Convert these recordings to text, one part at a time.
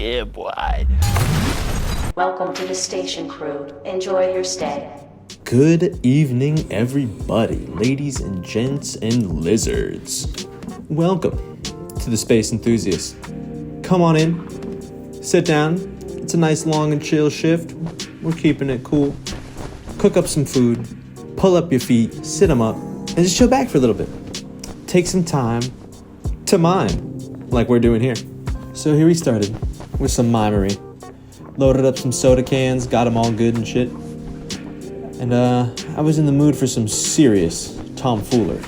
Yeah, boy. Welcome to the station, crew. Enjoy your stay. Good evening, everybody, ladies and gents and lizards. Welcome to the Space Enthusiast. Come on in, sit down. It's a nice long and chill shift. We're keeping it cool. Cook up some food, pull up your feet, sit them up, and just chill back for a little bit. Take some time to mime, like we're doing here. So here we started with some mimery. Loaded up some soda cans, got them all good and shit. And I was in the mood for some serious tomfoolery,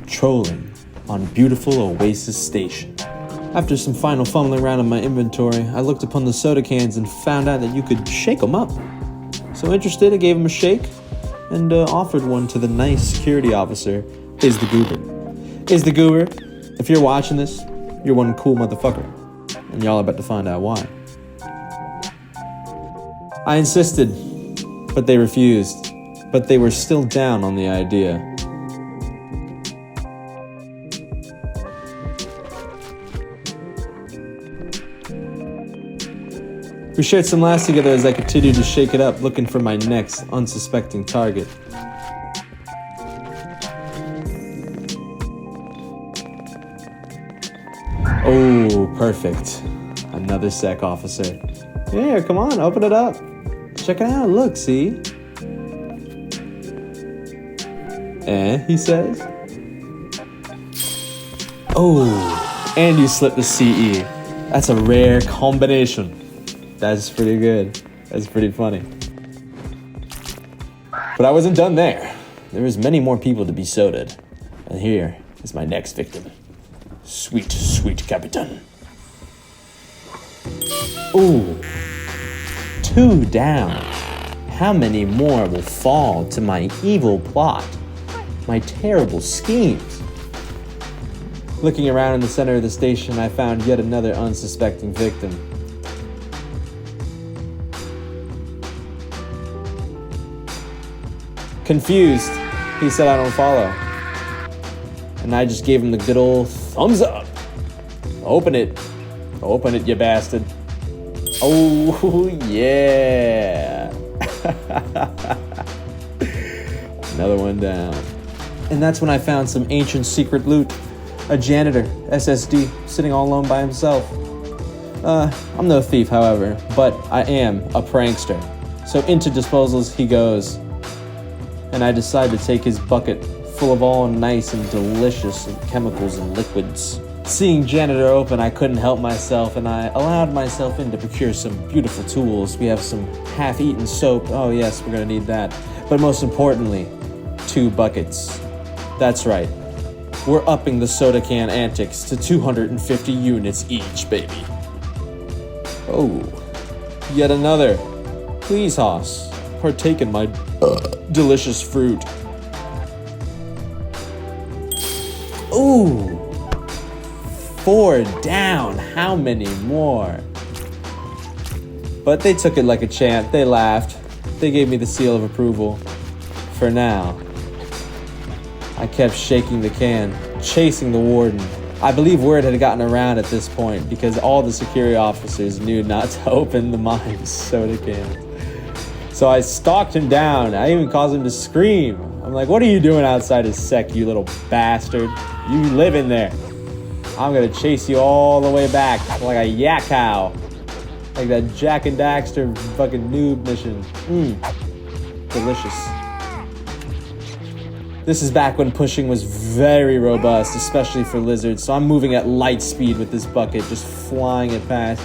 trolling on beautiful Oasis Station. After some final fumbling around in my inventory, I looked upon the soda cans and found out that you could shake them up. So interested, I gave him a shake and offered one to the nice security officer, Is the Goober. Is the Goober, if you're watching this, you're one cool motherfucker. And y'all are about to find out why. I insisted, but they refused. But they were still down on the idea. We shared some laughs together as I continued to shake it up, looking for my next unsuspecting target. Oh, perfect. Another sec officer. Here, come on, open it up. Check it out, look, see? He says. Oh, and you slipped the CE. That's a rare combination. That's pretty good. That's pretty funny. But I wasn't done there. There was many more people to be sodaed. And here is my next victim. Sweet, sweet Capitan. Ooh. 2 down. How many more will fall to my evil plot? My terrible schemes. Looking around in the center of the station, I found yet another unsuspecting victim. Confused, he said I don't follow. And I just gave him the good old thumbs up. Open it. Open it, you bastard. Oh, yeah. Another one down. And that's when I found some ancient secret loot. A janitor, SSD, sitting all alone by himself. I'm no thief, however, but I am a prankster. So into disposals he goes. And I decide to take his bucket full of all nice and delicious chemicals and liquids. Seeing janitor open, I couldn't help myself, and I allowed myself in to procure some beautiful tools. We have some half-eaten soap. Oh yes, we're gonna need that. But most importantly, 2 buckets. That's right. We're upping the soda can antics to 250 units each, baby. Oh, yet another. Please, Hoss, partake in my delicious fruit. Ooh. 4 down. How many more? But they took it like a champ. They laughed. They gave me the seal of approval. For now. I kept shaking the can, chasing the warden. I believe word had gotten around at this point because all the security officers knew not to open the mime's soda cans. So I stalked him down. I even caused him to scream. I'm like, what are you doing outside his sec, you little bastard? You live in there. I'm gonna chase you all the way back like a yak cow. Like that Jack and Daxter fucking noob mission. Delicious. This is back when pushing was very robust, especially for lizards, so I'm moving at light speed with this bucket, just flying it past.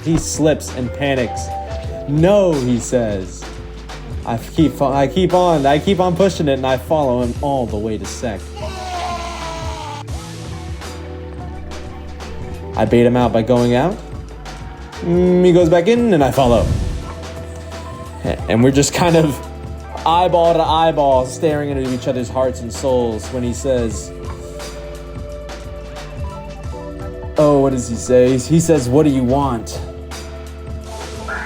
He slips and panics. No, he says. I keep on pushing it, and I follow him all the way to sec. I bait him out by going out. He goes back in, and I follow. And we're just kind of eyeball to eyeball staring into each other's hearts and souls when he says, oh, what does he say? He says, what do you want?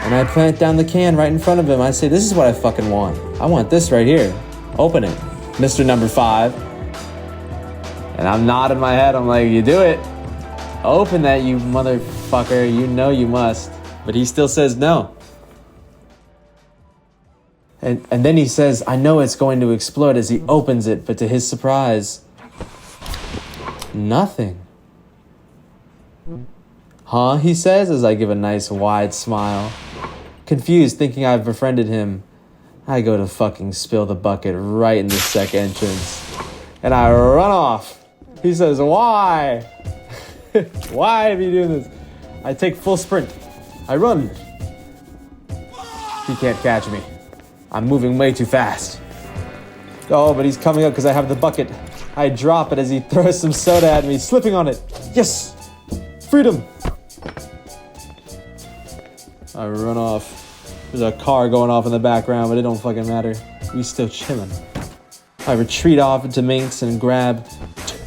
And I plant down the can right in front of him. I say, this is what I fucking want. I want this right here. Open it, Mr. Number 5. And I'm nodding my head. I'm like, you do it. Open that, you motherfucker. You know you must. But he still says no. And then he says, I know it's going to explode as he opens it, but to his surprise, nothing. Huh, he says as I give a nice wide smile. Confused, thinking I've befriended him, I go to fucking spill the bucket right in the Sec entrance. And I run off. He says, why? Why have you doing this? I take full sprint. I run. He can't catch me. I'm moving way too fast. Oh, but he's coming up because I have the bucket. I drop it as he throws some soda at me, slipping on it. Yes! Freedom! I run off. There's a car going off in the background, but it don't fucking matter. We still chilling. I retreat off into Mainz and grab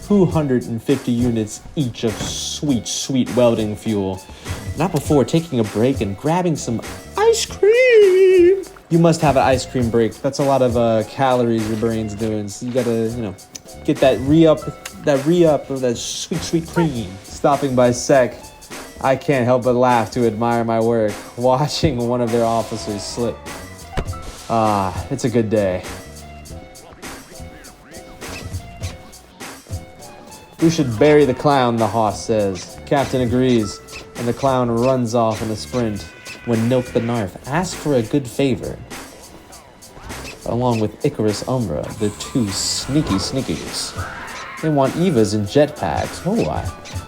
250 units each of sweet, sweet welding fuel. Not before taking a break and grabbing some ice cream. You must have an ice cream break. That's a lot of calories your brain's doing. So you gotta, get that re-up of that sweet, sweet cream. Stopping by Sec, I can't help but laugh to admire my work, watching one of their officers slip. It's a good day. We should bury the clown, the hoss says. Captain agrees, and the clown runs off in a sprint when Milk the Narf asks for a good favor. Along with Icarus Umbra, the two sneaky sneakies. They want Evas and jetpacks. Oh,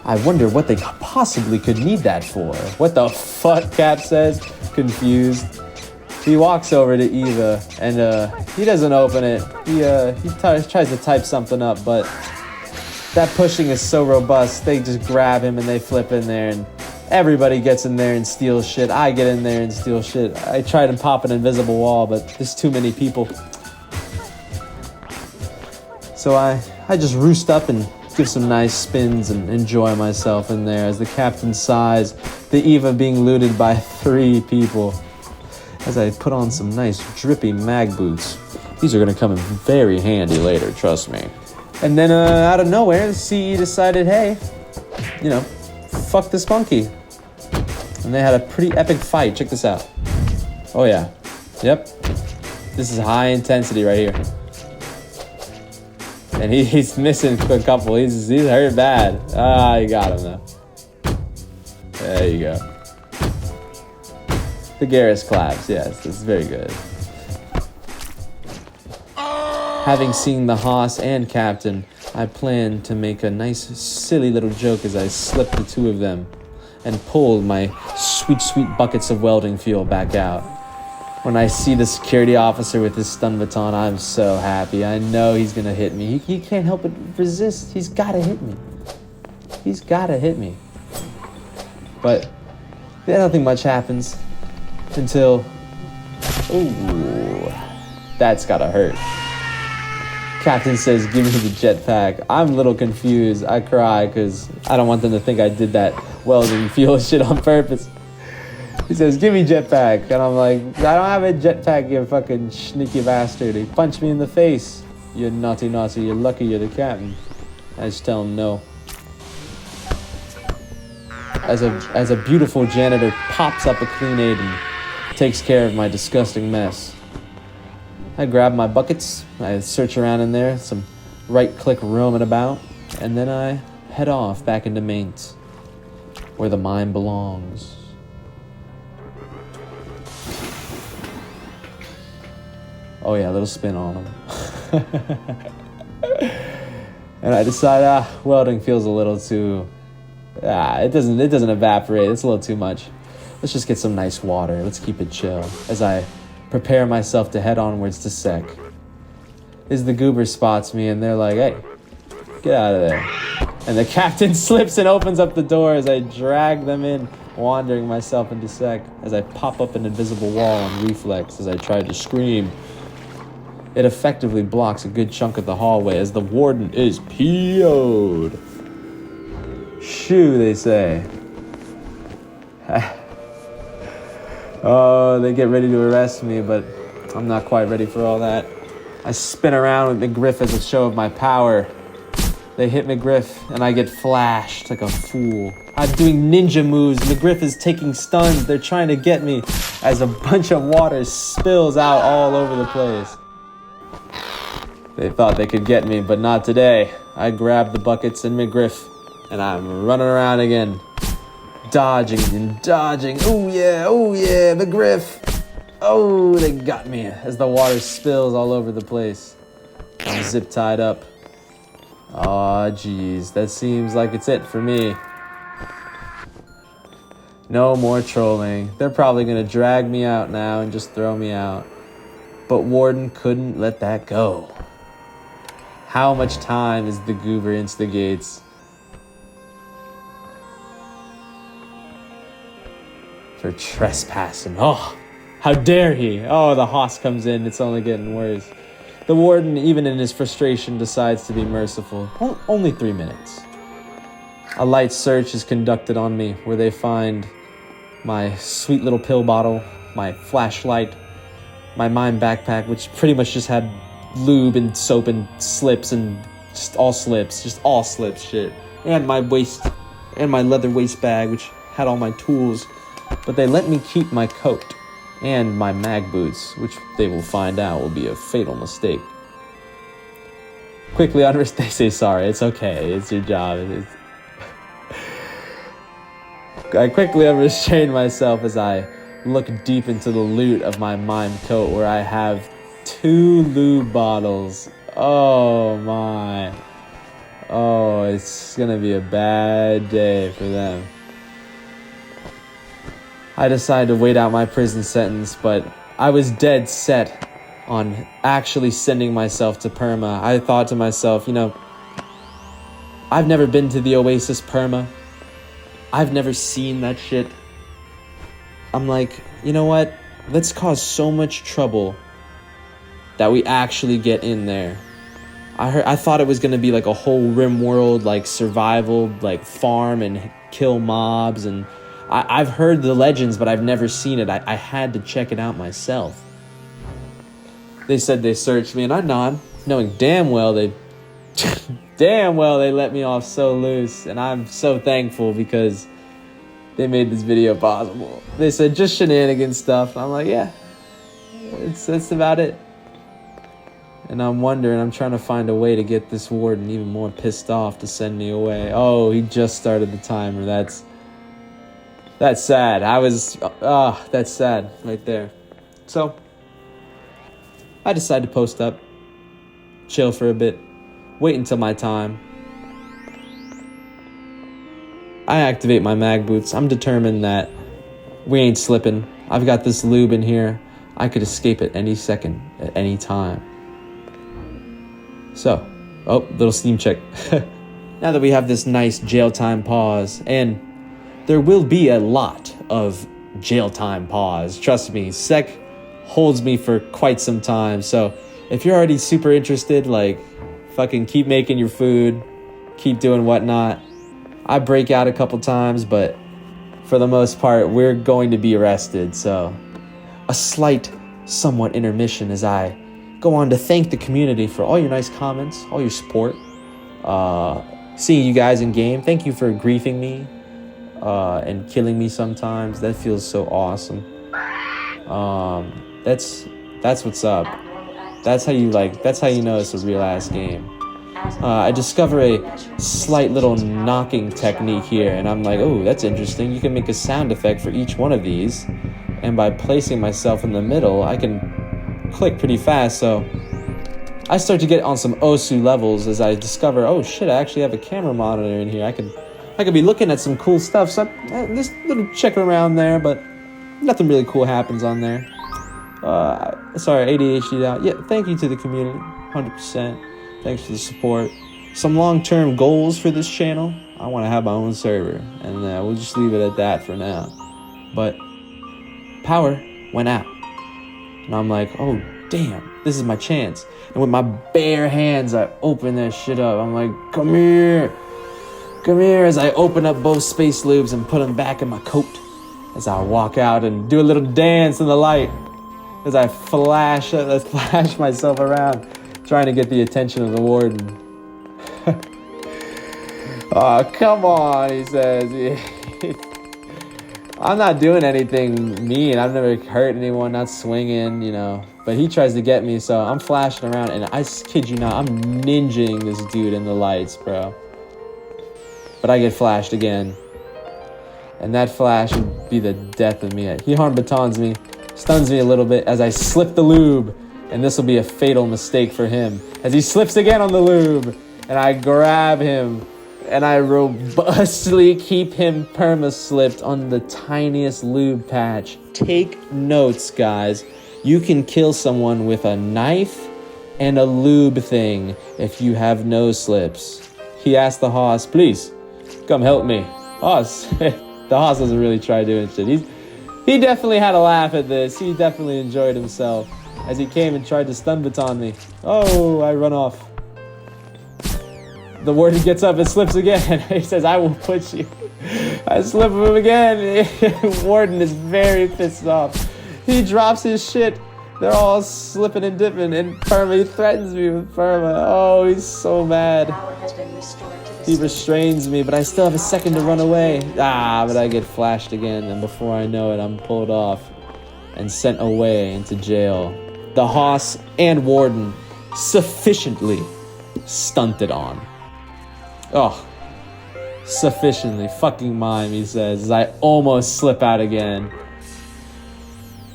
I wonder what they possibly could need that for. What the fuck, Cap says, confused. He walks over to Eva, and he doesn't open it. He tries to type something up, but that pushing is so robust, they just grab him and they flip in there, and everybody gets in there and steals shit. I get in there and steal shit. I tried to pop an invisible wall, but there's too many people. So I just roost up and give some nice spins and enjoy myself in there as the captain sighs, the Eva being looted by 3 people. As I put on some nice drippy mag boots. These are gonna come in very handy later, trust me. And then out of nowhere, the CE decided, hey, fuck this monkey. And they had a pretty epic fight. Check this out. Oh yeah. Yep. This is high intensity right here. And he's missing a couple. He's hurt bad. You got him though. There you go. The Garrus claps. Yes, it's very good. Having seen the hoss and captain, I plan to make a nice, silly little joke as I slip the 2 of them and pull my sweet, sweet buckets of welding fuel back out. When I see the security officer with his stun baton, I'm so happy. I know he's gonna hit me. He can't help but resist. He's gotta hit me. He's gotta hit me. But nothing much happens until... Ooh, that's gotta hurt. Captain says, give me the jetpack. I'm a little confused. I cry because I don't want them to think I did that welding fuel shit on purpose. He says, give me jetpack. And I'm like, I don't have a jetpack, you fucking sneaky bastard. He punched me in the face. You're naughty. You're lucky you're the captain. I just tell him no. As a beautiful janitor pops up a clean aid and takes care of my disgusting mess. I grab my buckets, I search around in there, some right-click roaming about, and then I head off back into Mainz, where the mime belongs. Oh yeah, a little spin on him. And I decide, welding feels a little too... it doesn't evaporate, it's a little too much. Let's just get some nice water, let's keep it chill, as I prepare myself to head onwards to Sec. As the goober spots me and they're like, hey, get out of there. And the captain slips and opens up the door as I drag them in, wandering myself into Sec, as I pop up an invisible wall on reflex as I try to scream. It effectively blocks a good chunk of the hallway as the warden is PO'd. Shoo, they say. Oh, they get ready to arrest me, but I'm not quite ready for all that. I spin around with McGriff as a show of my power. They hit McGriff, and I get flashed like a fool. I'm doing ninja moves. McGriff is taking stuns. They're trying to get me as a bunch of water spills out all over the place. They thought they could get me, but not today. I grabbed the buckets and McGriff, and I'm running around again. Dodging and dodging. Oh yeah, McGriff. Oh, they got me as the water spills all over the place. I'm zip tied up. Aw, geez, that seems like it's it for me. No more trolling. They're probably gonna drag me out now and just throw me out. But Warden couldn't let that go. How much time is the goober instigates? For trespassing. Oh, how dare he? Oh, the hoss comes in. It's only getting worse. The warden, even in his frustration, decides to be merciful. Only 3 minutes. A light search is conducted on me, where they find my sweet little pill bottle, my flashlight, my mime backpack, which pretty much just had lube and soap and slips and just all slips shit. And my waist, and my leather waist bag, which had all my tools. But they let me keep my coat and my mag boots, which they will find out will be a fatal mistake. Quickly they say sorry, it's okay, it's your job. I quickly unrestrain myself as I look deep into the loot of my mime coat, where I have 2 lube bottles. Oh my. Oh, it's gonna be a bad day for them. I decided to wait out my prison sentence, but I was dead set on actually sending myself to Perma. I thought to myself, I've never been to the Oasis Perma. I've never seen that shit. I'm like, you know what? Let's cause so much trouble that we actually get in there. I thought it was gonna be like a whole rim world, like survival, like farm and kill mobs, and I've heard the legends, but I've never seen it. I had to check it out myself. They said they searched me, and I nod, knowing damn well they let me off so loose, and I'm so thankful because they made this video possible. They said just shenanigans stuff. I'm like, yeah, that's about it. And I'm trying to find a way to get this warden even more pissed off to send me away. Oh, he just started the timer. That's sad. That's sad right there. So, I decided to post up, chill for a bit, wait until my time. I activate my mag boots. I'm determined that we ain't slipping. I've got this lube in here. I could escape at any second, at any time. So, little Steam check. Now that we have this nice jail time pause, and there will be a lot of jail time pause. Trust me, Sec holds me for quite some time. So if you're already super interested, like, fucking keep making your food, keep doing whatnot. I break out a couple times, but for the most part, we're going to be arrested. So a slight, somewhat intermission as I go on to thank the community for all your nice comments, all your support. Seeing you guys in game, thank you for griefing me. And killing me sometimes. That feels so awesome. That's what's up. That's how you know it's a real ass game. I discover a slight little knocking technique here, and I'm like, oh, that's interesting. You can make a sound effect for each one of these, and by placing myself in the middle, I can click pretty fast. So I start to get on some Osu levels as I discover, oh shit, I actually have a camera monitor in here. I could be looking at some cool stuff, so just a little checking around there, but nothing really cool happens on there. Sorry, ADHD out. Yeah, thank you to the community, 100%. Thanks for the support. Some long-term goals for this channel. I want to have my own server, and we'll just leave it at that for now. But power went out, and I'm like, oh, damn, this is my chance. And with my bare hands, I open that shit up. I'm like, come here, as I open up both space lubes and put them back in my coat. As I walk out and do a little dance in the light. As I flash myself around, trying to get the attention of the warden. Oh, come on, he says. I'm not doing anything mean. I've never hurt anyone, not swinging, you know. But he tries to get me, so I'm flashing around, and I kid you not, I'm ninjaing this dude in the lights, bro. But I get flashed again. And that flash would be the death of me. He harm batons me, stuns me a little bit as I slip the lube. And this will be a fatal mistake for him. As he slips again on the lube. And I grab him. And I robustly keep him perma-slipped on the tiniest lube patch. Take notes, guys. You can kill someone with a knife and a lube thing if you have no slips. He asked the hoss, please, come help me. Hoss. The hoss doesn't really try doing shit. He definitely had a laugh at this. He definitely enjoyed himself as he came and tried to stun baton me. Oh, I run off. The warden gets up and slips again. He says, I will put you. I slip him again. Warden is very pissed off. He drops his shit. They're all slipping and dipping, and Perma threatens me with Perma. Oh, he's so mad. Power has been restored to the He restrains me, but I still have a second to run away. But I get flashed again, and before I know it, I'm pulled off and sent away into jail. The hoss and warden sufficiently stunted on. Oh, sufficiently. Fucking mime, he says, as I almost slip out again.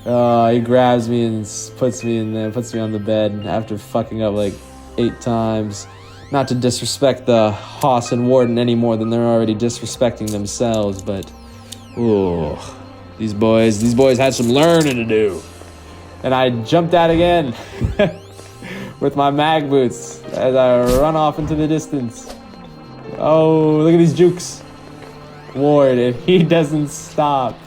He grabs me and puts me in there, puts me on the bed after fucking up like 8 times. Not to disrespect the hoss and warden any more than they're already disrespecting themselves, but ooh, these boys had some learning to do. And I jumped out again with my mag boots as I run off into the distance. Oh, look at these jukes. Ward, if he doesn't stop.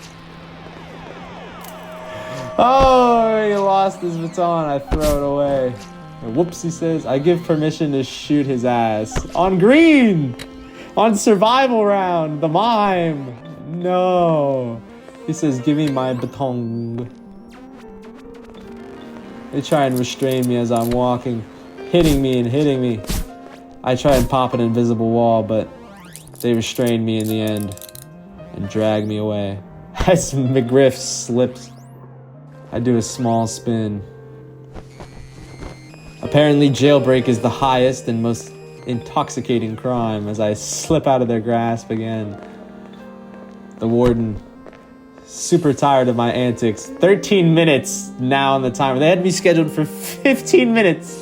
Oh, he lost his baton. I throw it away. And whoops, he says. I give permission to shoot his ass. On green! On survival round. The mime. No. He says, give me my baton. They try and restrain me as I'm walking. Hitting me. I try and pop an invisible wall, but they restrain me in the end and drag me away. As McGriff slips, I do a small spin. Apparently jailbreak is the highest and most intoxicating crime as I slip out of their grasp again. The warden, super tired of my antics. 13 minutes now on the timer. They had me scheduled for 15 minutes.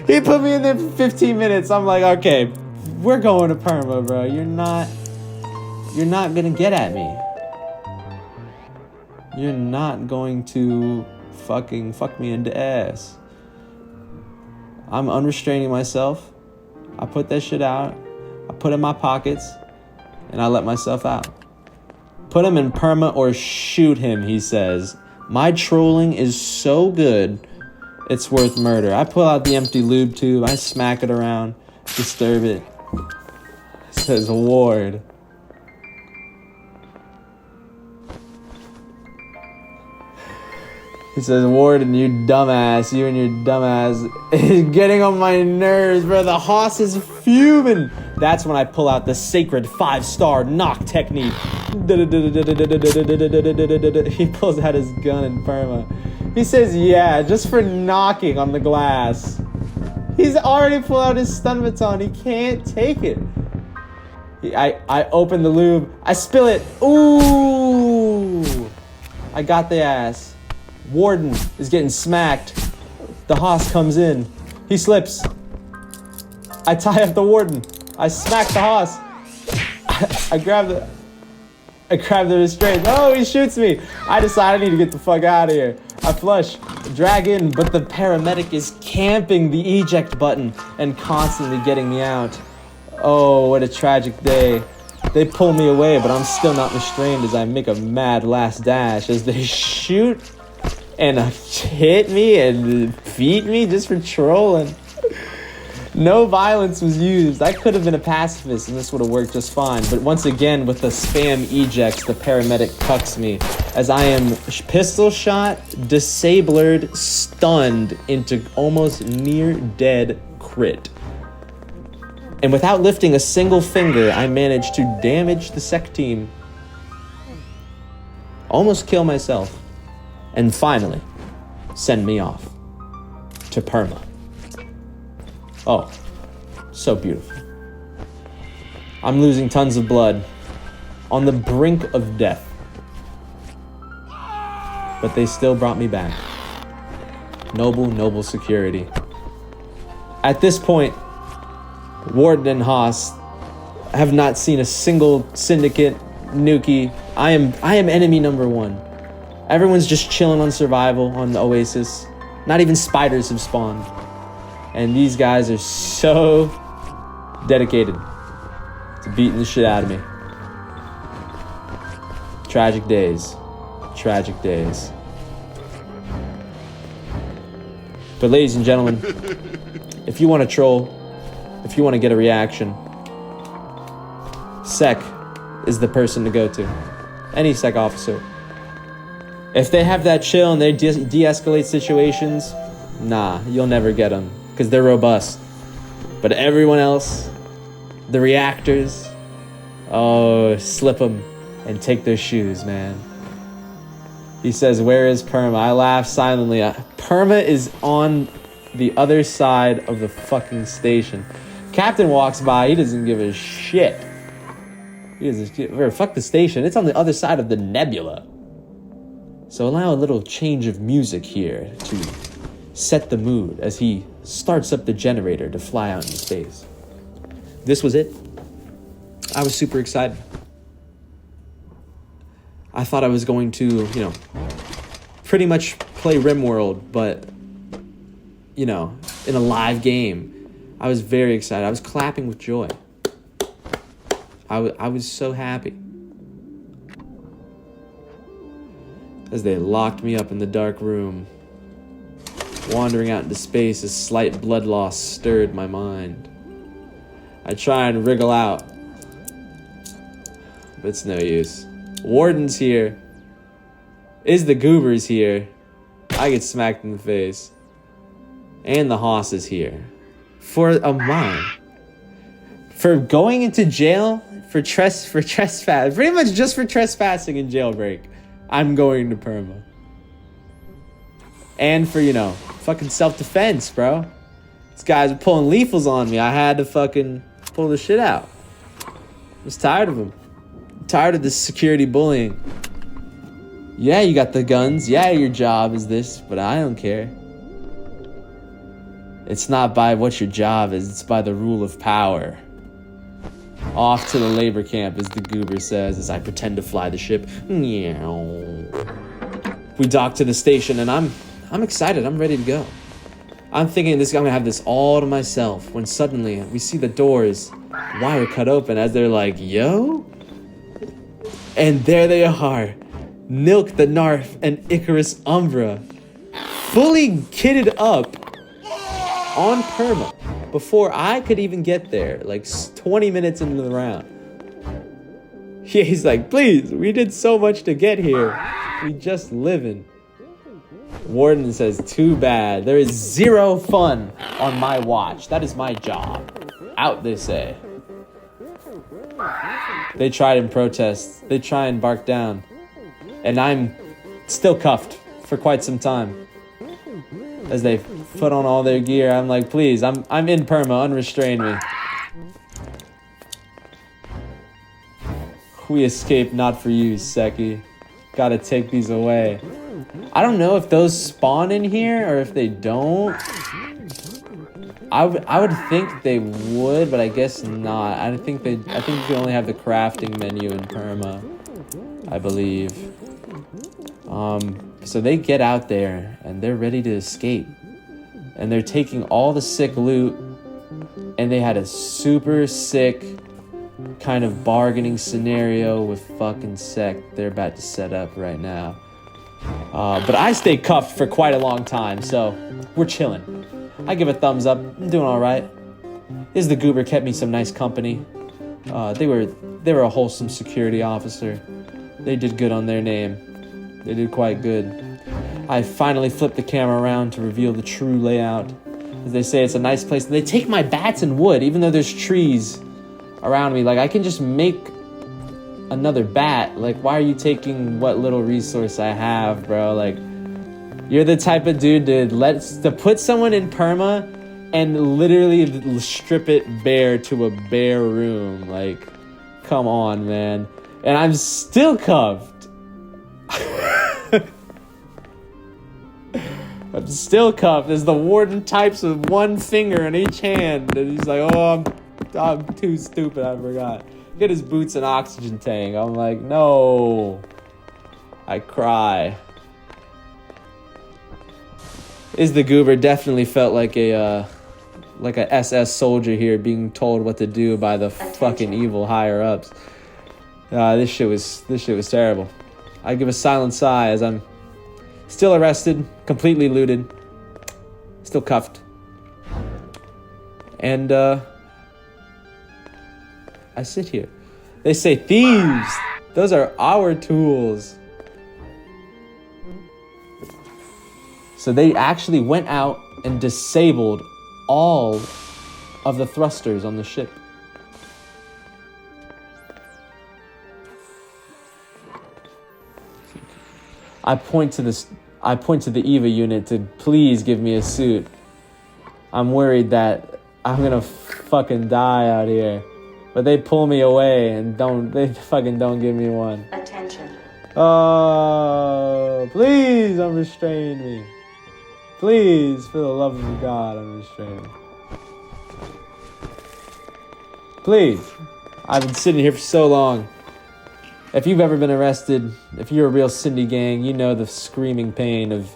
He put me in there for 15 minutes. I'm like, okay, we're going to Perma, bro. You're not gonna get at me. You're not going to fucking fuck me into ass. I'm unrestraining myself. I put that shit out. I put it in my pockets, and I let myself out. Put him in Perma or shoot him, he says. My trolling is so good, it's worth murder. I pull out the empty lube tube. I smack it around, disturb it. It says Ward. He says, Warden, you and your dumbass is getting on my nerves, bro. The hoss is fuming. That's when I pull out the sacred 5-star knock technique. He pulls out his gun in Perma. He says, yeah, just for knocking on the glass. He's already pulled out his stun baton. He can't take it. I open the lube. I spill it. Ooh. I got the ass. Warden is getting smacked. The hoss comes in. He slips. I tie up the warden. I smack the hoss. I grab the restraint. Oh, he shoots me. I decide I need to get the fuck out of here. I flush, drag in, but the paramedic is camping the eject button and constantly getting me out. Oh, what a tragic day. They pull me away, but I'm still not restrained as I make a mad last dash as they shoot and hit me and beat me just for trolling. No violence was used. I could have been a pacifist and this would have worked just fine. But once again, with the spam ejects, the paramedic cucks me as I am pistol shot, disabled, stunned into almost near dead crit. And without lifting a single finger, I managed to damage the Sec team, almost kill myself, and finally send me off to Perma'd. Oh, so beautiful. I'm losing tons of blood, on the brink of death. But they still brought me back. Noble, noble security. At this point, Warden and Haas have not seen a single syndicate, Nuki. I am enemy number one. Everyone's just chilling on survival on the Oasis. Not even spiders have spawned. And these guys are so dedicated to beating the shit out of me. Tragic days. Tragic days. But ladies and gentlemen, if you want to troll, if you want to get a reaction, Sec is the person to go to. Any Sec officer. If they have that chill and they de-escalate situations, nah, you'll never get them because they're robust. But everyone else, the reactors, oh, slip them and take their shoes, man. He says, where is Perma? I laugh silently. Perma is on the other side of the fucking station. Captain walks by. He doesn't give a shit. He doesn't give, fuck the station. It's on the other side of the nebula. So allow a little change of music here to set the mood as he starts up the generator to fly out into space. This was it. I was super excited. I thought I was going to, pretty much play RimWorld, but, in a live game. I was very excited. I was clapping with joy. I was so happy. As they locked me up in the dark room, wandering out into space, a slight blood loss stirred my mind. I try and wriggle out, but it's no use. Warden's here. Is the Goober's here. I get smacked in the face. And the Hoss is here. For a mime. For going into jail for trespass. Pretty much just for trespassing and jailbreak. I'm going to Perma. And for, fucking self-defense, bro. These guys were pulling lethals on me. I had to fucking pull the shit out. I was tired of them. Tired of this security bullying. Yeah, you got the guns. Yeah, your job is this, but I don't care. It's not by what your job is, it's by the rule of power. Off to the labor camp, as the Goober says, as I pretend to fly the ship. We dock to the station, and I'm excited. I'm ready to go. I'm thinking I'm gonna have this all to myself, when suddenly we see the doors wire cut open as they're like, yo? And there they are, Nilk the Narf and Icarus Umbra, fully kitted up on Perma before I could even get there, like 20 minutes into the round. Yeah, he's like, please, we did so much to get here. We just living. Warden says, too bad. There is zero fun on my watch. That is my job. Out, they say. They try and protest. They try and bark down. And I'm still cuffed for quite some time. As they put on all their gear, I'm like, please, I'm in Perma, unrestrain me. We escape not for you, Seki. Gotta take these away. I don't know if those spawn in here or if they don't. I would think they would, but I guess not. I think you only have the crafting menu in Perma, I believe. So they get out there and they're ready to escape. And they're taking all the sick loot, and they had a super sick kind of bargaining scenario with fucking Sec they're about to set up right now. But I stay cuffed for quite a long time, so we're chilling. I give a thumbs up. I'm doing all right. The Goober kept me some nice company. They were a wholesome security officer. They did good on their name. They did quite good. I finally flipped the camera around to reveal the true layout They say it's a nice place. They take my bats and wood, even though there's trees around me. Like, I can just make another bat. Like, why are you taking what little resource I have, bro? Like, you're the type of dude to put someone in perma and literally strip it bare to a bare room. Like, come on, man. And I'm still cuffed. I'm still cuffed as the warden types with one finger in each hand. And he's like, oh, I'm too stupid, I forgot. Get his boots and oxygen tank. I'm like, no. I cry. Is the goober definitely felt like a SS soldier here being told what to do by the fucking evil higher ups. This shit was terrible. I give a silent sigh as I'm still arrested, completely looted, still cuffed. And I sit here. They say, thieves! Those are our tools. So they actually went out and disabled all of the thrusters on the ship. I point to the EVA unit to please give me a suit. I'm worried that I'm gonna fucking die out here. But they pull me away and they fucking don't give me one. Attention. Oh, please unrestrain me. Please, for the love of God, unrestrain me. Please. I've been sitting here for so long. If you've ever been arrested, if you're a real Cindy gang, you know the screaming pain of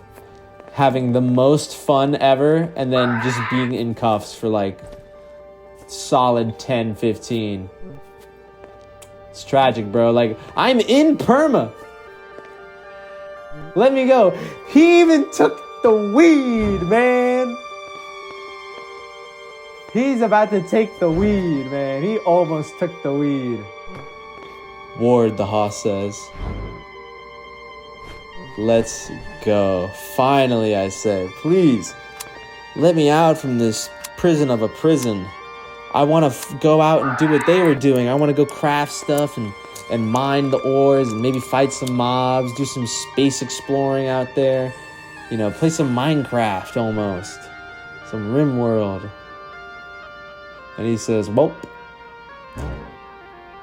having the most fun ever and then just being in cuffs for like solid 10, 15. It's tragic, bro. Like, I'm in perma. Let me go. He even took the weed, man. He's about to take the weed, man. He almost took the weed. Ward, the hoss says. Let's go. Finally, I say. Please, let me out from this prison of a prison. I want to go out and do what they were doing. I want to go craft stuff and mine the ores and maybe fight some mobs, do some space exploring out there. You know, play some Minecraft almost. Some RimWorld. And he says, well,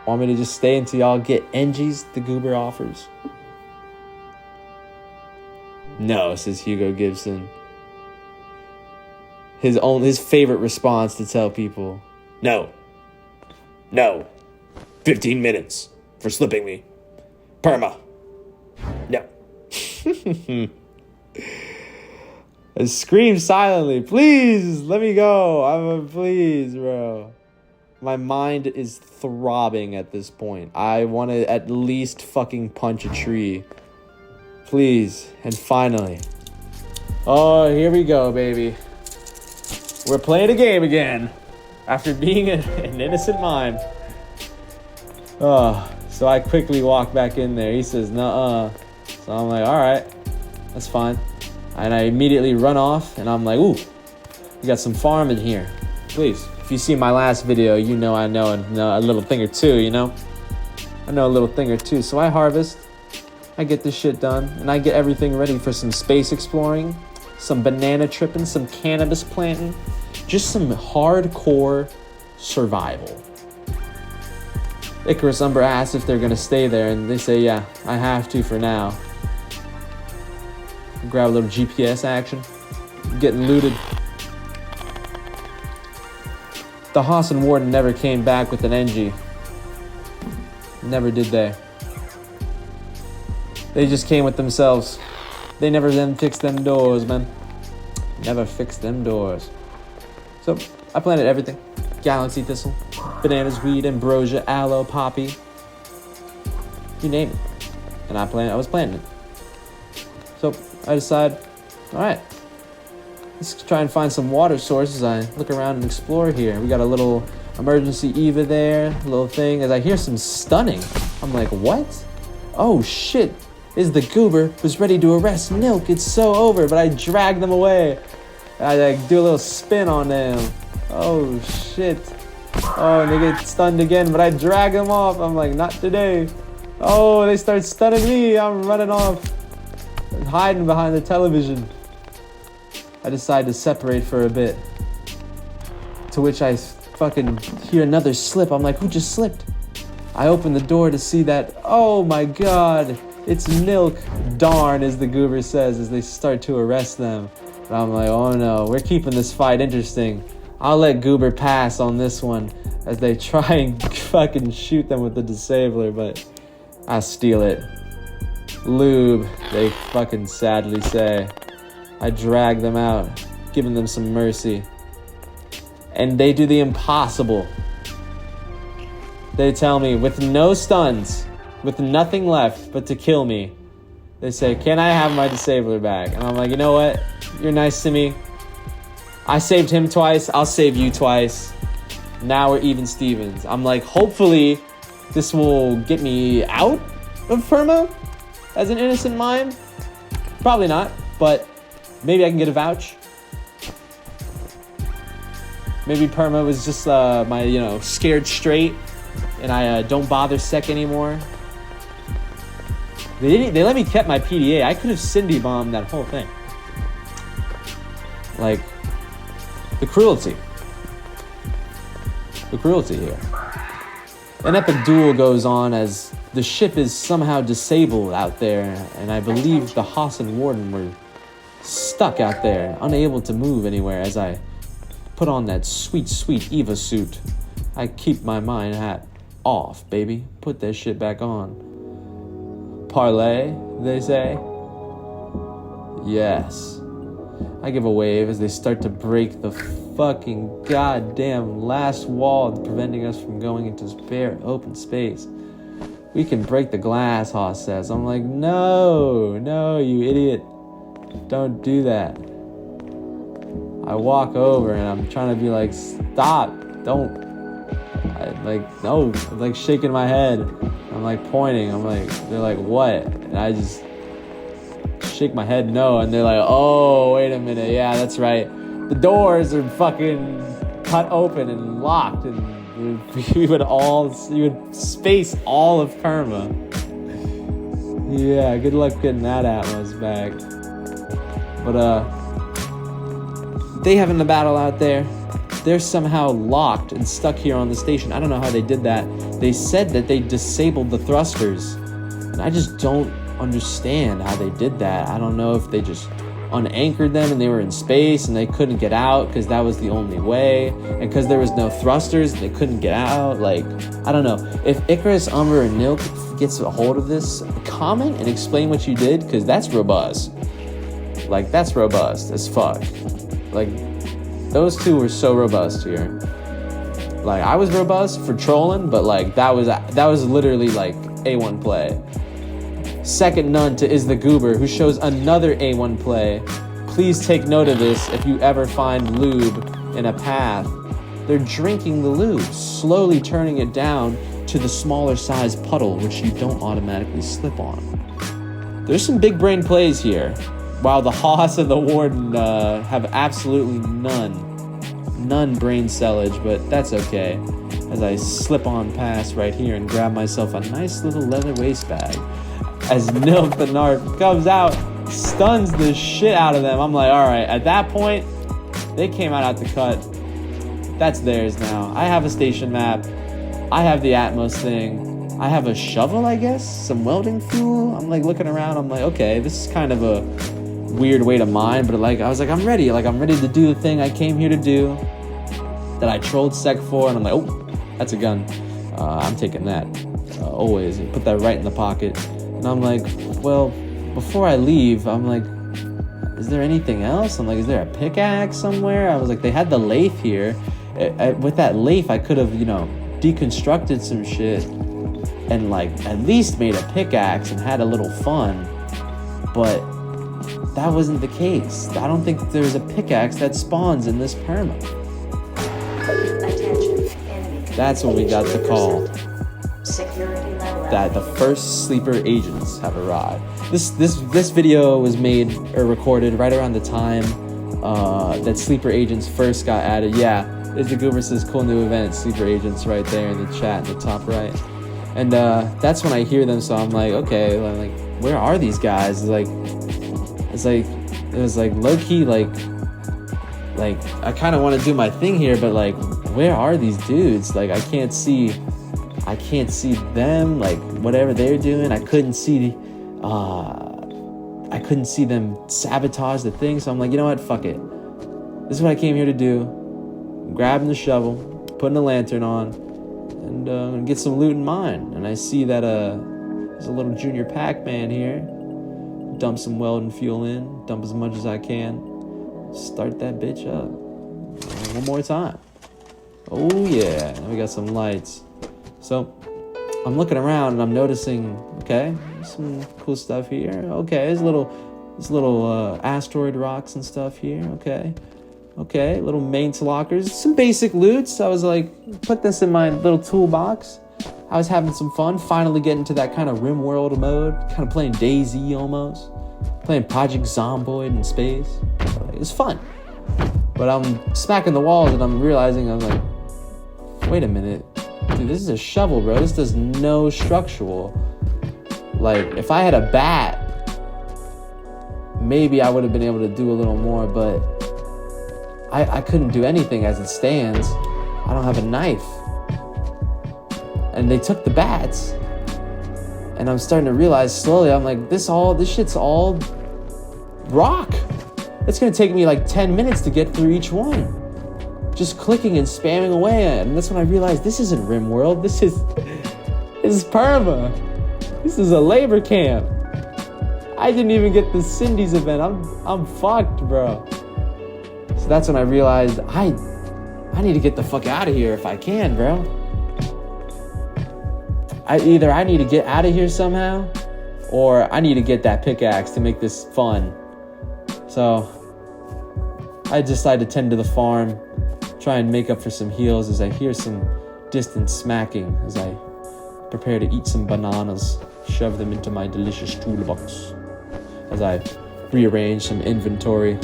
want me to just stay until y'all get NGs, the goober offers? No, says Hugo Gibson. His favorite response to tell people, no. 15 minutes for slipping me. Perma. No. I scream silently, please, let me go. Please, bro. My mind is throbbing at this point. I want to at least fucking punch a tree. Please. And finally. Oh, here we go, baby. We're playing a game again. After being an innocent mime. Oh, so I quickly walk back in there. He says, nuh-uh. So I'm like, alright. That's fine. And I immediately run off. And I'm like, ooh. We got some farm in here. Please. If you see my last video, you know I know a little thing or two, you know? I know a little thing or two. So I harvest. I get this shit done. And I get everything ready for some space exploring. Some banana tripping. Some cannabis planting. Just some hardcore survival. Icarus Umber asks if they're going to stay there. And they say, yeah, I have to for now. Grab a little GPS action. Getting looted. The Haas and Warden never came back with an NG. Never did they. They just came with themselves. They never then fixed them doors, man. Never fixed them doors. So, I planted everything. Galaxy thistle, bananas, weed, ambrosia, aloe, poppy. You name it. And I was planting it. So, I decide, alright. Let's try and find some water sources. I look around and explore here. We got a little emergency EVA there, a little thing. As I hear some stunning, I'm like, what? Oh shit, is the goober who's ready to arrest Milk. It's so over, but I drag them away. I like do a little spin on them. Oh shit. Oh, and they get stunned again, but I drag them off. I'm like, not today. Oh, they start stunning me. I'm running off. I'm hiding behind the television. I decide to separate for a bit. To which I fucking hear another slip. I'm like, who just slipped? I open the door to see that, oh my god, it's Milk. Darn, as the goober says as they start to arrest them. And I'm like, oh no, we're keeping this fight interesting. I'll let Goober pass on this one as they try and fucking shoot them with the disabler, but I steal it. Lube, they fucking sadly say. I drag them out, giving them some mercy. And they do the impossible. They tell me, with no stuns, with nothing left but to kill me, they say, can I have my disabler back? And I'm like, you know what? You're nice to me. I saved him twice. I'll save you twice. Now we're even Stevens. I'm like, hopefully this will get me out of Perma'd as an innocent mime. Probably not, but maybe I can get a vouch. Maybe Perma'd was just my, scared straight, and I don't bother Sec anymore. They let me keep my PDA. I could have Cindy bombed that whole thing. Like, the cruelty. The cruelty here. An epic duel goes on as the ship is somehow disabled out there, and I believe the Haas and Warden were stuck out there, unable to move anywhere as I put on that sweet, sweet Eva suit. I keep my mine hat off, baby. Put that shit back on. Parlay, they say. Yes. I give a wave as they start to break the fucking goddamn last wall preventing us from going into bare open space. We can break the glass, Haas says. I'm like, no, you idiot. Don't do that. I walk over and I'm trying to be like, stop, don't. No, I'm like shaking my head. I'm like pointing. They're like, what? And I just shake my head no. And they're like, oh, wait a minute. Yeah, that's right. The doors are fucking cut open and locked. And you would space all of Perma'd. Yeah, good luck getting that Atlas back. But, they having the battle out there. They're somehow locked and stuck here on the station. I don't know how they did that. They said that they disabled the thrusters. And I just don't understand how they did that. I don't know if they just unanchored them and they were in space and they couldn't get out because that was the only way. And because there was no thrusters, they couldn't get out. Like, I don't know. If Icarus, Umber, and Nilk gets a hold of this, comment and explain what you did, because that's robust. Like, that's robust as fuck. Like, those two were so robust here. Like, I was robust for trolling, but like that was literally like A1 play. Second none to Is the Goober, who shows another A1 play. Please take note of this if you ever find lube in a path. They're drinking the lube, slowly turning it down to the smaller size puddle, which you don't automatically slip on. There's some big brain plays here. While the Haas and the Warden have absolutely none brain cellage, but that's okay. As I slip on past right here and grab myself a nice little leather waist bag. As Nilk the Narp comes out, stuns the shit out of them. I'm like, alright, at that point, they came out the cut. That's theirs now. I have a station map. I have the Atmos thing. I have a shovel, I guess? Some welding fuel? I'm like looking around, I'm like, okay, this is kind of a weird way to mine, but like I was like, I'm ready to do the thing I came here to do, that I trolled Sec for, and I'm like, oh, that's a gun. I'm taking that. Always put that right in the pocket. And I'm like, well, before I leave, I'm like, is there anything else? I'm like, is there a pickaxe somewhere? I was like, they had the lathe here. With that lathe, I could have, deconstructed some shit and like at least made a pickaxe and had a little fun, but that wasn't the case. I don't think there's a pickaxe that spawns in this Perma'd. That's when we got the call that the first sleeper agents have arrived. This video was made or recorded right around the time that Sleeper Agents first got added. Yeah, Is the Goober says cool new event, Sleeper Agents, right there in the chat in the top right. And that's when I hear them, so I'm like, okay, like where are these guys? It was like low key, like I kind of want to do my thing here, but like, where are these dudes? Like I can't see them, like whatever they're doing. I couldn't see them sabotage the thing. So I'm like, you know what? Fuck it. This is what I came here to do. I'm grabbing the shovel, putting the lantern on, and get some loot in mine. And I see that there's a little junior Pac-Man here. Dump some welding fuel in, dump as much as I can. Start that bitch up. One more time. Oh yeah, and we got some lights. So I'm looking around and I'm noticing, okay, some cool stuff here. Okay, there's little asteroid rocks and stuff here. Okay, little mains lockers, some basic loot. So I was like, put this in my little toolbox. I was having some fun, finally getting to that kind of RimWorld mode, kind of playing DayZ almost, playing Project Zomboid in space. It was fun. But I'm smacking the walls and I'm realizing, I'm like, wait a minute. Dude, this is a shovel, bro. This does no structural. Like, if I had a bat, maybe I would have been able to do a little more, but I couldn't do anything as it stands. I don't have a knife. And they took the bats. And I'm starting to realize slowly, I'm like, this shit's all rock. It's gonna take me like 10 minutes to get through each one. Just clicking and spamming away. And that's when I realized this isn't RimWorld. This is Perma. This is a labor camp. I didn't even get the Cindy's event. I'm fucked, bro. So that's when I realized I need to get the fuck out of here if I can, bro. I need to get out of here somehow, or I need to get that pickaxe to make this fun. So I decided to tend to the farm, try and make up for some heals as I hear some distant smacking as I prepare to eat some bananas, shove them into my delicious toolbox as I rearrange some inventory.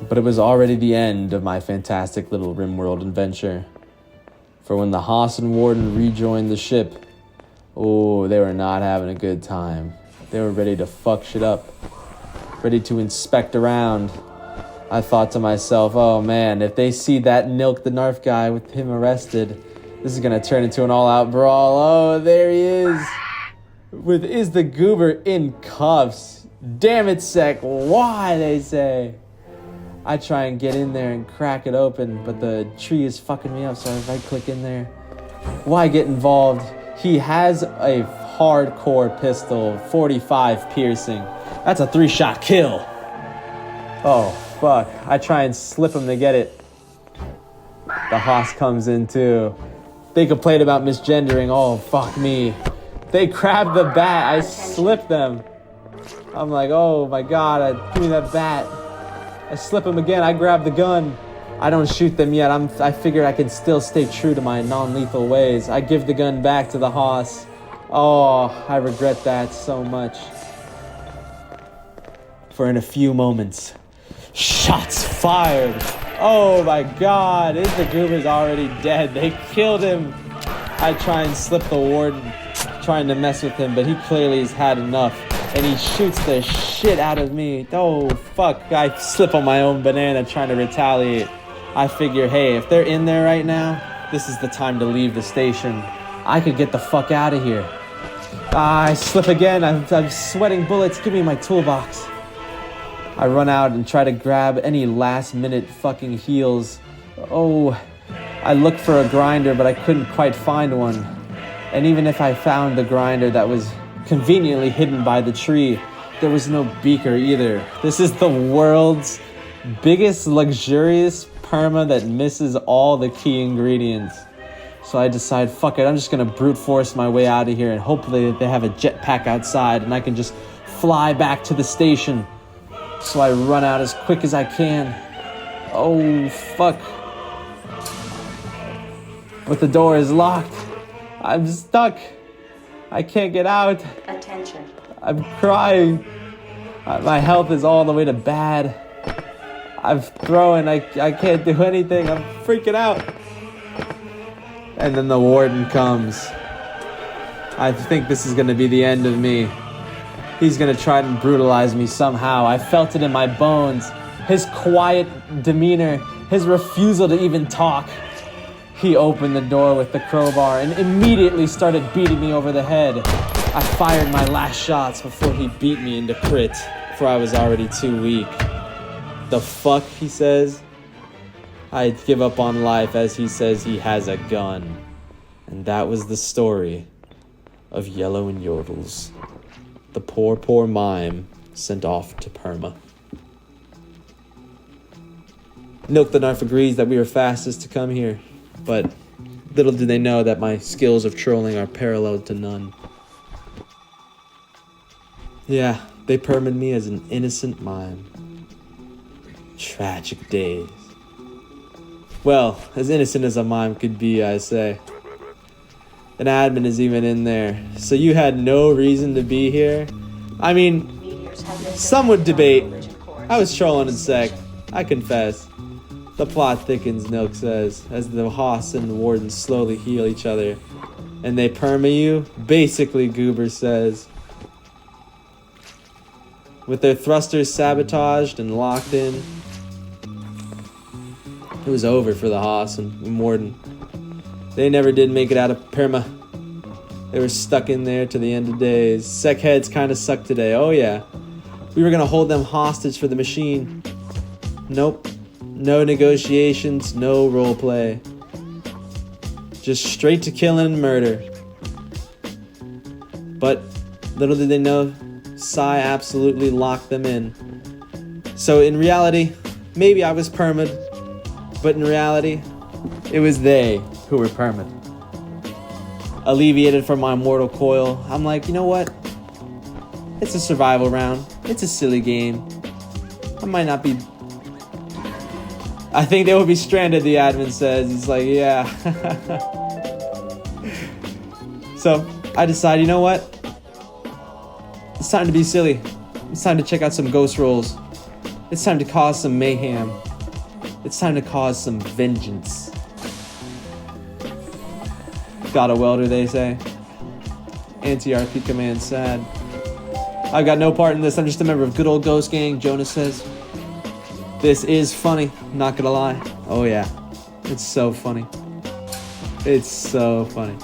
But it was already the end of my fantastic little RimWorld adventure. For when the Haas and Warden rejoined the ship, oh, they were not having a good time. They were ready to fuck shit up, ready to inspect around. I thought to myself, oh man, if they see that Nilk the Narf guy with him arrested, this is gonna turn into an all-out brawl. Oh, there he is, with Is the Goober in cuffs. Damn it, Sec, why, they say. I try and get in there and crack it open, but the tree is fucking me up, so I right-click in there. Why get involved? He has a hardcore pistol, 45 piercing. That's a 3-shot kill. Oh, fuck. I try and slip him to get it. The Haas comes in, too. They complain about misgendering. Oh, fuck me. They grab the bat. I slip them. I'm like, oh, my God. Give me that bat. I slip him again. I grab the gun. I don't shoot them yet. I figured I can still stay true to my non-lethal ways. I give the gun back to the Haas. Oh, I regret that so much. For in a few moments, shots fired. Oh my God, Is the Goober's already dead. They killed him. I try and slip the Warden, trying to mess with him, but he clearly has had enough. And he shoots the shit out of me. Oh, fuck. I slip on my own banana trying to retaliate. I figure, hey, if they're in there right now, this is the time to leave the station. I could get the fuck out of here. I slip again. I'm sweating bullets. Give me my toolbox. I run out and try to grab any last-minute fucking heals. Oh, I looked for a grinder, but I couldn't quite find one. And even if I found the grinder that was conveniently hidden by the tree, there was no beaker either. This is the world's biggest luxurious perma that misses all the key ingredients. So I decide, fuck it, I'm just gonna brute force my way out of here and hopefully they have a jetpack outside and I can just fly back to the station. So I run out as quick as I can. Oh, fuck. but the door is locked. I'm stuck. I can't get out. Attention. I'm crying. My health is all the way to bad. I'm throwing. I can't do anything. I'm freaking out. And then the warden comes. I think this is going to be the end of me. He's going to try and brutalize me somehow. I felt it in my bones. His quiet demeanor. His refusal to even talk. He opened the door with the crowbar and immediately started beating me over the head. I fired my last shots before he beat me into crit, for I was already too weak. The fuck, he says? I give up on life as he says he has a gun. And that was the story of Yellow and Yodels. The poor, poor mime sent off to Perma. Milk the Narf agrees that we were fastest to come here, but little do they know that my skills of trolling are paralleled to none. Yeah, they perma'd me as an innocent mime. Tragic days. Well, as innocent as a mime could be, I say. An admin is even in there, so you had no reason to be here? I mean, some would debate. I was trolling in sec, I confess. The plot thickens, Milk says, as the hoss and the warden slowly heal each other. And they perma you? Basically, Goober says. With their thrusters sabotaged and locked in, it was over for the hoss and warden. They never did make it out of Perma. They were stuck in there to the end of days. Sec heads kind of sucked today, oh yeah. We were gonna hold them hostage for the machine. Nope. No negotiations, no roleplay. Just straight to killing and murder. But little did they know, Psy absolutely locked them in. So in reality, maybe I was perma'd, but in reality, it was they who were perma'd. Alleviated from my mortal coil, I'm like, you know what? It's a survival round. It's a silly game. I might not be... I think they will be stranded, the admin says. He's like, yeah. So, I decided, you know what? It's time to be silly. It's time to check out some ghost rolls. It's time to cause some mayhem. It's time to cause some vengeance. Got a welder, they say. Anti-RP command sad. I've got no part in this. I'm just a member of good old Ghost Gang, Jonas says. This is funny, not gonna lie. Oh yeah, it's so funny. It's so funny.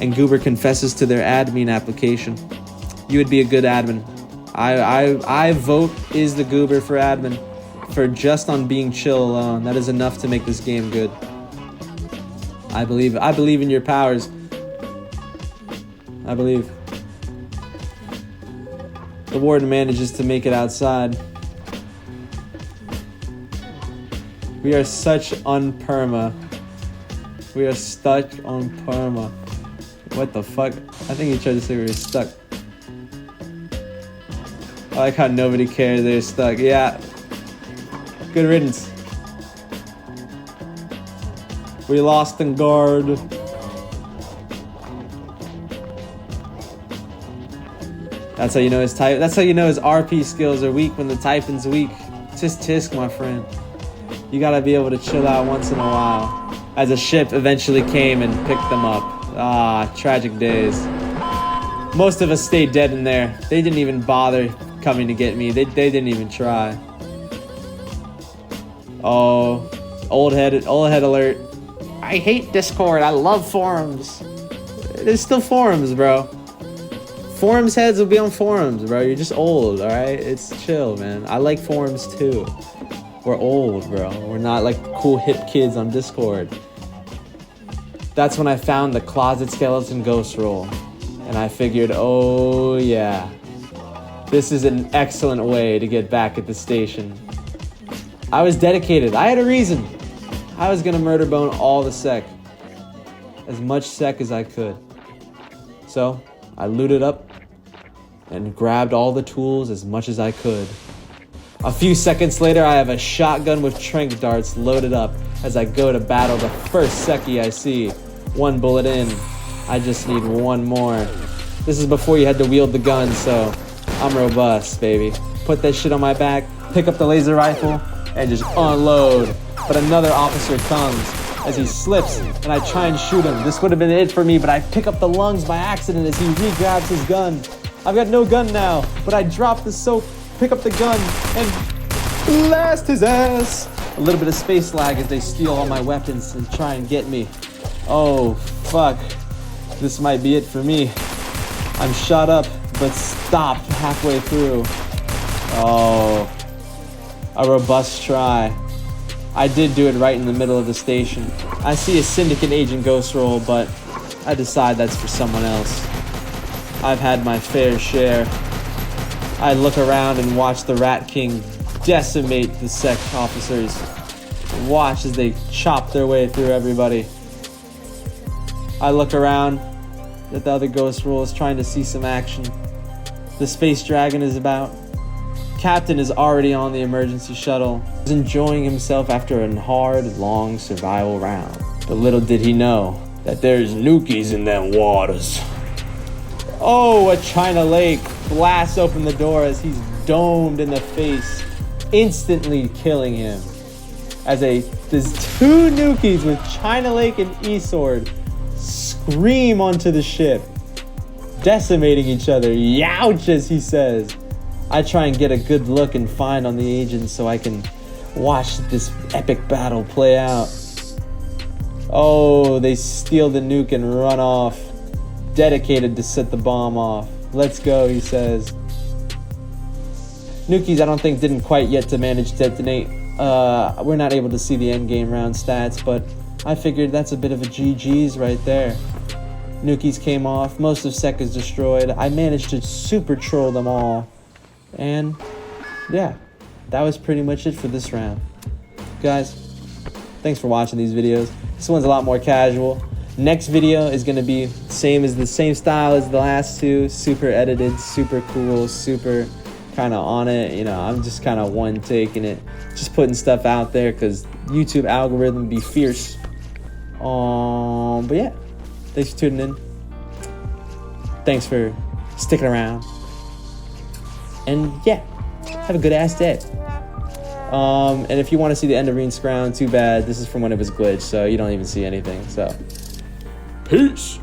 And Goober confesses to their admin application. You would be a good admin. I vote is the Goober for admin. For just on being chill alone. That is enough to make this game good. I believe in your powers. I believe. The warden manages to make it outside. We are such unperma. We are stuck on perma. What the fuck? I think he tried to say we were stuck. I like how nobody cares they're stuck. Yeah. Good riddance. We lost in guard. That's how you know his type. That's how you know his RP skills are weak when the typing's weak. Just tisk, my friend. You gotta be able to chill out once in a while. As a ship eventually came and picked them up. Ah, tragic days. Most of us stayed dead in there. They didn't even bother coming to get me. They didn't even try. Oh, old head alert. I hate Discord. I love forums. There's still forums, bro. Forums heads will be on forums, bro. You're just old, alright? It's chill, man. I like forums too. We're old, bro. We're not like cool hip kids on Discord. That's when I found the Closet Skeleton Ghost Roll. And I figured, oh yeah. This is an excellent way to get back at the station. I was dedicated. I had a reason. I was gonna murder bone all the sec. As much sec as I could. So, I looted up and grabbed all the tools as much as I could. A few seconds later, I have a shotgun with trank darts loaded up, as I go to battle the first Secchi I see. 1 bullet in. I just need 1 more. This is before you had to wield the gun, so I'm robust, baby. Put that shit on my back, pick up the laser rifle, and just unload. But another officer comes as he slips, and I try and shoot him. This would have been it for me, but I pick up the lungs by accident as he re-grabs his gun. I've got no gun now, but I drop the soap, pick up the gun, and blast his ass. A little bit of space lag as they steal all my weapons and try and get me. Oh, fuck. This might be it for me. I'm shot up, but stopped halfway through. Oh, a robust try. I did do it right in the middle of the station. I see a syndicate agent ghost roll, but I decide that's for someone else. I've had my fair share. I look around and watch the Rat King decimate the Sec officers. Watch as they chop their way through everybody. I look around at the other ghost rolls trying to see some action. The space dragon is about. Captain is already on the emergency shuttle. He's enjoying himself after a hard, long survival round. But little did he know that there's nukies in them waters. Oh, a China Lake blasts open the door as he's domed in the face, instantly killing him. There's 2 nukies with China Lake and E-Sword scream onto the ship, decimating each other. Youch, as he says. I try and get a good look and find on the agents so I can watch this epic battle play out. Oh, they steal the nuke and run off, dedicated to set the bomb off. Let's go, he says. Nukies, I don't think, didn't quite yet to manage to detonate. We're not able to see the end game round stats, but I figured that's a bit of a GG's right there. Nukies came off, most of Sec is destroyed. I managed to super troll them all. And yeah, that was pretty much it for this round. Guys, thanks for watching these videos. This one's a lot more casual. Next video is going to be the same style as the last 2. Super edited, super cool, super kind of on it. You know, I'm just kind of one taking it, just putting stuff out there because YouTube algorithm be fierce. But yeah, thanks for tuning in. Thanks for sticking around. And yeah, have a good ass day. And if you want to see the end of Reen Scrown, too bad. This is from when it was glitched, so you don't even see anything. So, peace.